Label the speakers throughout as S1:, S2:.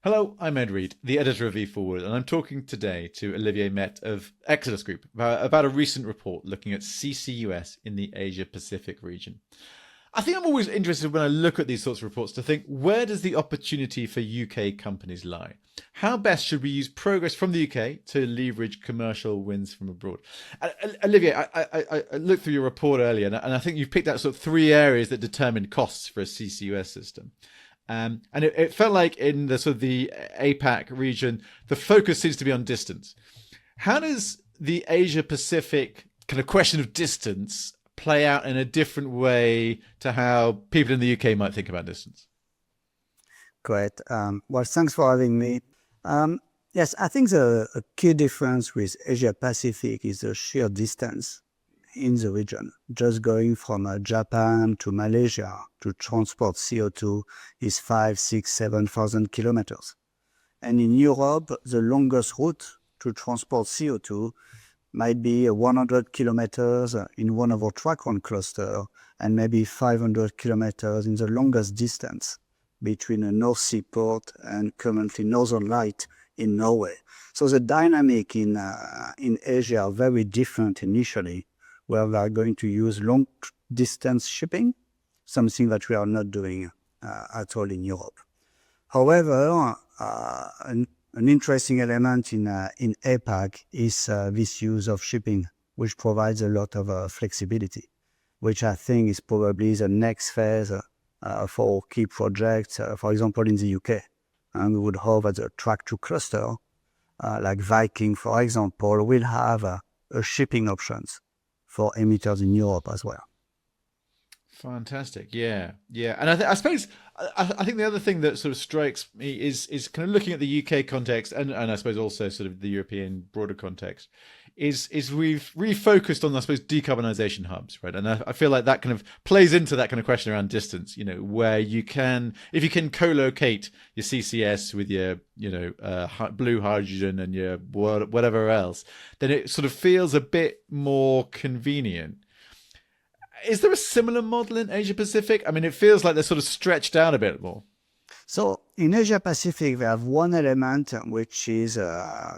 S1: Hello, I'm Ed Reed, the editor of E-FWD, and I'm talking today to Olivier Mette of Xodus Group about a recent report looking at CCUS in the Asia-Pacific region. I think I'm always interested when I look at these sorts of reports to think, where does the opportunity for UK companies lie? How best should we use progress from the UK to leverage commercial wins from abroad? Olivier, I looked through your report earlier, and I think you've picked out sort of three areas that determine costs for a CCUS system. And it felt like in the sort of the APAC region, the focus seems to be on distance. How does the Asia Pacific kind of question of distance play out in a different way to how people in the UK might think about distance?
S2: Great. Well, thanks for having me. Yes, I think a key difference with Asia Pacific is the sheer distance in the region. Just going from Japan to Malaysia to transport CO2 is 5, 6, 7,000 kilometers. And in Europe, the longest route to transport CO2 might be 100 kilometers in one of our track-on cluster and maybe 500 kilometers in the longest distance between a North Sea port and currently Northern Light in Norway. So the dynamic in Asia are very different initially, where we are going to use long distance shipping, something that we are not doing at all in Europe. However, an interesting element in APAC is this use of shipping, which provides a lot of flexibility, which I think is probably the next phase for key projects, for example, in the UK. And we would hope that the track to cluster, like Viking, for example, will have a shipping options for emitters in Europe as well.
S1: Fantastic, yeah. And I suppose I think the other thing that sort of strikes me is kind of looking at the UK context and I suppose also sort of the European broader context is we've refocused on, I suppose, decarbonisation hubs, right? And I feel like that kind of plays into that kind of question around distance, where you can, if you can co-locate your CCS with your, blue hydrogen and your whatever else, then it sort of feels a bit more convenient. Is there a similar model in Asia Pacific? I mean, it feels like they're sort of stretched out a bit more.
S2: So in Asia Pacific, we have one element which is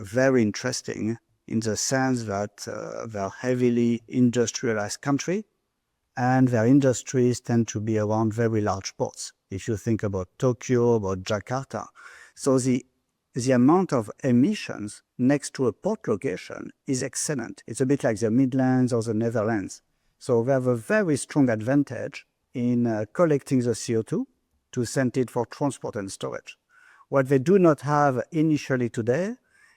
S2: very interesting in the sense that they're heavily industrialized country and their industries tend to be around very large ports. If you think about Tokyo, about Jakarta. So the amount of emissions next to a port location is excellent. It's a bit like the Midlands or the Netherlands. So we have a very strong advantage in collecting the CO2 to send it for transport and storage. What they do not have initially today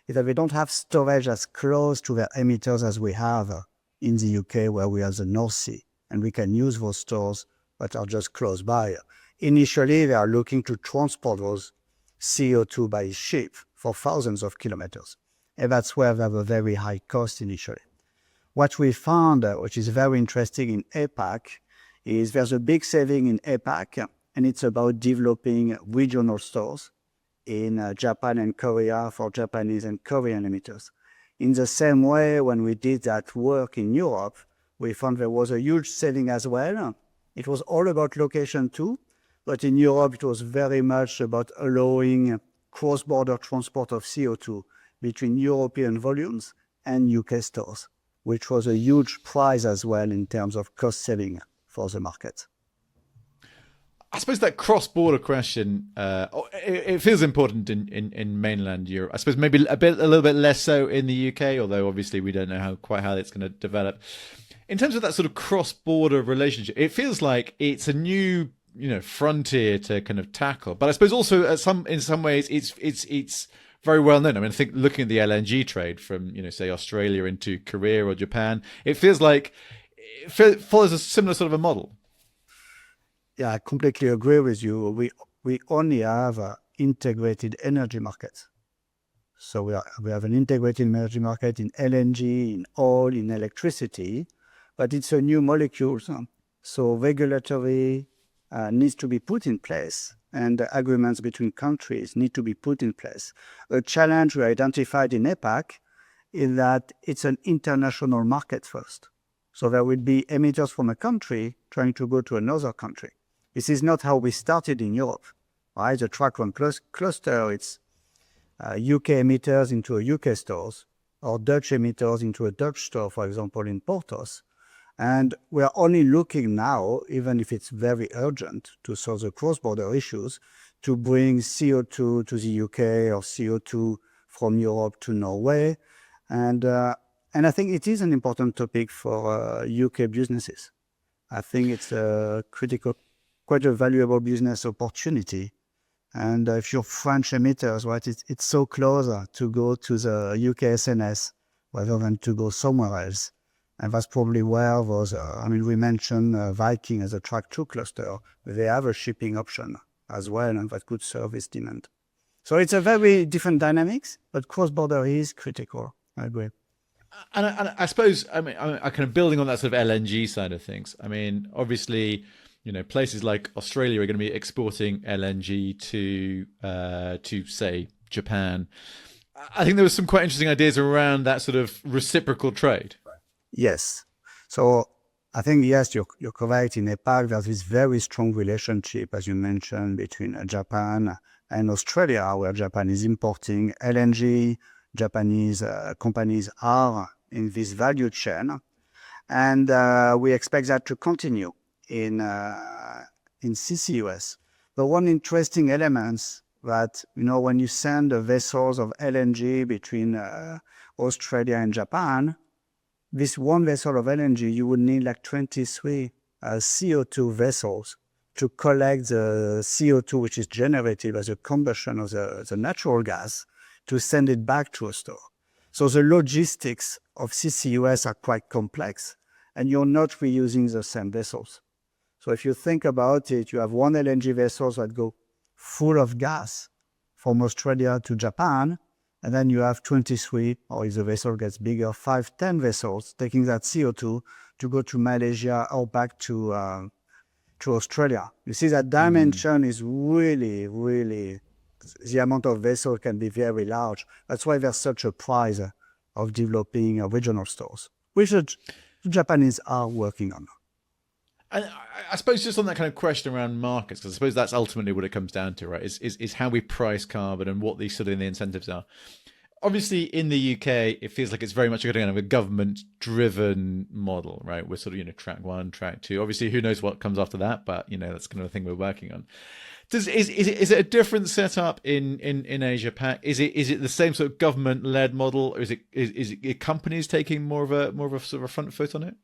S2: is that they don't have storage as close to their emitters as we have in the UK, where we have the North Sea, and we can use those stores that are just close by. Initially, they are looking to transport those CO2 by ship for thousands of kilometers, and that's where they have a very high cost initially. What we found, which is very interesting in APAC, is there's a big saving in APAC, and it's about developing regional stores in Japan and Korea for Japanese and Korean emitters. In the same way, when we did that work in Europe, we found there was a huge saving as well. It was all about location too, but in Europe it was very much about allowing cross-border transport of CO2 between European volumes and UK stores, which was a huge prize as well in terms of cost saving for the market.
S1: I suppose that cross-border question, it feels important in mainland Europe. I suppose maybe a little bit less so in the UK, although obviously we don't know quite how it's going to develop. In terms of that sort of cross-border relationship, it feels like it's a new, frontier to kind of tackle. But I suppose also in some ways it's very well known. I mean, I think looking at the LNG trade from, say Australia into Korea or Japan, it feels like it follows a similar sort of a model.
S2: Yeah, I completely agree with you. We only have integrated energy markets. So we have an integrated energy market in LNG, in oil, in electricity, but it's a new molecule. So regulatory needs to be put in place, and the agreements between countries need to be put in place. A challenge we identified in APAC is that it's an international market first. So there will be emitters from a country trying to go to another country. This is not how we started in Europe. right? The track one cluster, it's UK emitters into a UK stores, or Dutch emitters into a Dutch store, for example, in Portos. And we are only looking now, even if it's very urgent to solve the cross-border issues, to bring CO2 to the UK or CO2 from Europe to Norway. And I think it is an important topic for UK businesses. I think it's a critical, quite a valuable business opportunity. And if you're French emitters, right, it's so close to go to the UK SNS rather than to go somewhere else. And that's probably where those, we mentioned Viking as a track 2 cluster. They have a shipping option as well, and that could serve this demand. So it's a very different dynamics, but cross-border is critical. I agree.
S1: And I suppose, I kind of building on that sort of LNG side of things. I mean, obviously, places like Australia are going to be exporting LNG to say Japan. I think there was some quite interesting ideas around that sort of reciprocal trade.
S2: Yes. So I think, yes, you're correct. In APAC, there's this very strong relationship, as you mentioned, between Japan and Australia, where Japan is importing LNG. Japanese companies are in this value chain. And we expect that to continue in CCUS. But one interesting element that, when you send the vessels of LNG between Australia and Japan, this one vessel of LNG, you would need like 23 CO2 vessels to collect the CO2 which is generated by the combustion of the natural gas to send it back to a store. So the logistics of CCUS are quite complex, and you're not reusing the same vessels. So if you think about it, you have one LNG vessel that go full of gas from Australia to Japan, and then you have 23, or if the vessel gets bigger, 5, 10 vessels taking that CO2 to go to Malaysia or back to Australia. You see that dimension is really, really, the amount of vessels can be very large. That's why there's such a prize of developing regional stores, which the Japanese are working on.
S1: And I suppose just on that kind of question around markets, because I suppose that's ultimately what it comes down to, right? Is how we price carbon and what these sort of the incentives are. Obviously, in the UK, it feels like it's very much a kind of a government-driven model, right? We're sort of track 1, track 2. Obviously, who knows what comes after that, but that's kind of the thing we're working on. Is it a different setup in Asia Pac? Is it the same sort of government-led model, or is it companies taking more of a sort of a front foot on it?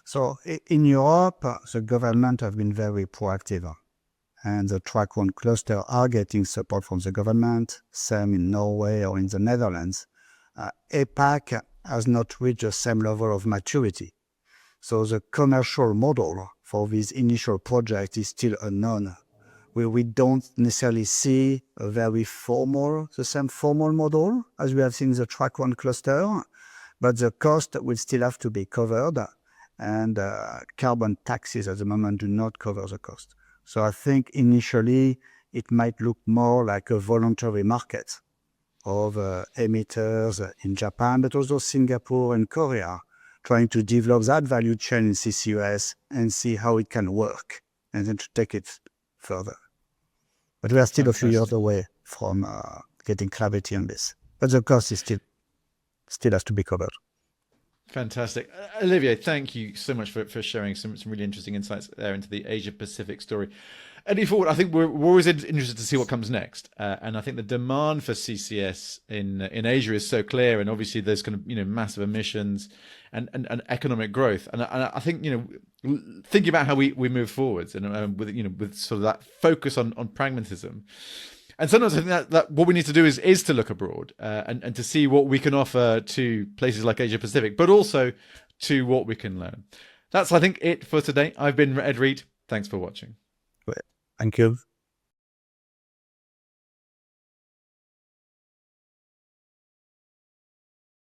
S2: So in Europe, the government have been very proactive, and the track 1 cluster are getting support from the government, same in Norway or in the Netherlands. APAC has not reached the same level of maturity. So the commercial model for this initial project is still unknown. We don't necessarily see the same formal model as we have seen in the track 1 cluster, but the cost will still have to be covered, and carbon taxes at the moment do not cover the cost. So I think initially it might look more like a voluntary market of emitters in Japan, but also Singapore and Korea, trying to develop that value chain in CCUS and see how it can work, and then to take it further. But we are still a few years away from getting clarity on this. But the cost is still has to be covered.
S1: Fantastic. Olivier, thank you so much for sharing some really interesting insights there into the Asia Pacific story. Heading forward, I think we're always interested to see what comes next. And I think the demand for CCS in Asia is so clear, and obviously there's kind of massive emissions and economic growth. And I think thinking about how we move forwards and with sort of that focus on pragmatism. And sometimes I think that what we need to do is to look abroad and to see what we can offer to places like Asia Pacific, but also to what we can learn. That's, I think, it for today. I've been Ed Reed. Thanks for watching.
S2: Thank you.